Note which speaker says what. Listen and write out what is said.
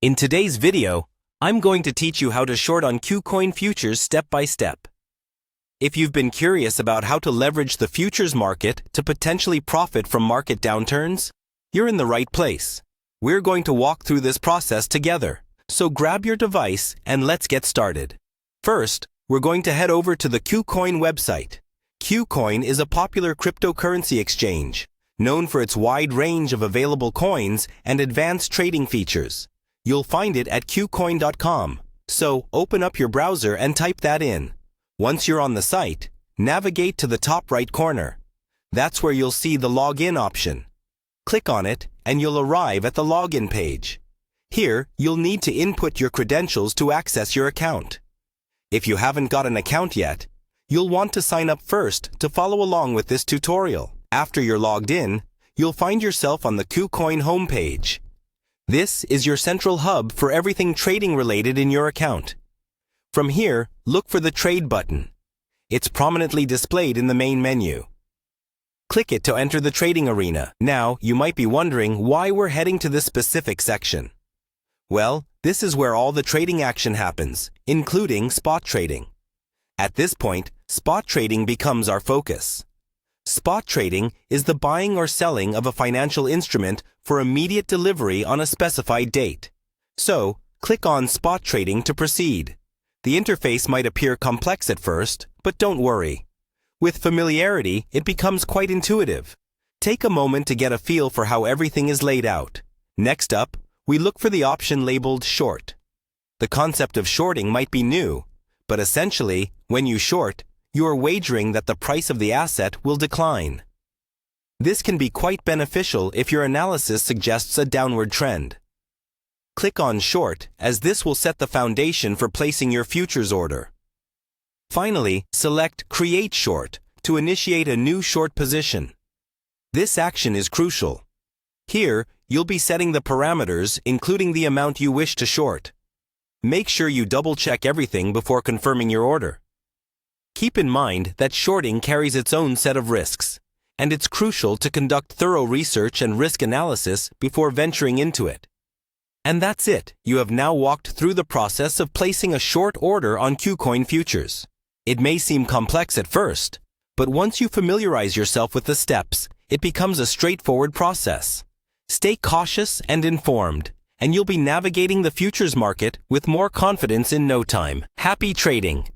Speaker 1: In today's video, I'm going to teach you how to short on Kucoin futures step by step. If you've been curious about how to leverage the futures market to potentially profit from market downturns, you're in the right place. We're going to walk through this process together, so grab your device and let's get started. First, we're going to head over to the Kucoin website. Kucoin is a popular cryptocurrency exchange, known for its wide range of available coins and advanced trading features. You'll find it at kucoin.com, so open up your browser and type that in. Once you're on the site, navigate to the top right corner. That's where you'll see the login option. Click on it and you'll arrive at the login page. Here, you'll need to input your credentials to access your account. If you haven't got an account yet, you'll want to sign up first to follow along with this tutorial. After you're logged in, you'll find yourself on the Kucoin homepage. This is your central hub for everything trading related in your account. From here, look for the Trade button. It's prominently displayed in the main menu. Click it to enter the trading arena. Now, you might be wondering why we're heading to this specific section. Well, this is where all the trading action happens, including spot trading. At this point, spot trading becomes our focus. Spot trading is the buying or selling of a financial instrument for immediate delivery on a specified date. So, click on Spot Trading to proceed. The interface might appear complex at first, but don't worry. With familiarity, it becomes quite intuitive. Take a moment to get a feel for how everything is laid out. Next up, we look for the option labeled Short. The concept of shorting might be new, but essentially, when you short, you are wagering that the price of the asset will decline. This can be quite beneficial if your analysis suggests a downward trend. Click on Short, as this will set the foundation for placing your futures order. Finally, select Create Short to initiate a new short position. This action is crucial. Here, you'll be setting the parameters, including the amount you wish to short. Make sure you double-check everything before confirming your order. Keep in mind that shorting carries its own set of risks, and it's crucial to conduct thorough research and risk analysis before venturing into it. And that's it. You have now walked through the process of placing a short order on Kucoin futures. It may seem complex at first, but once you familiarize yourself with the steps, it becomes a straightforward process. Stay cautious and informed, and you'll be navigating the futures market with more confidence in no time. Happy trading!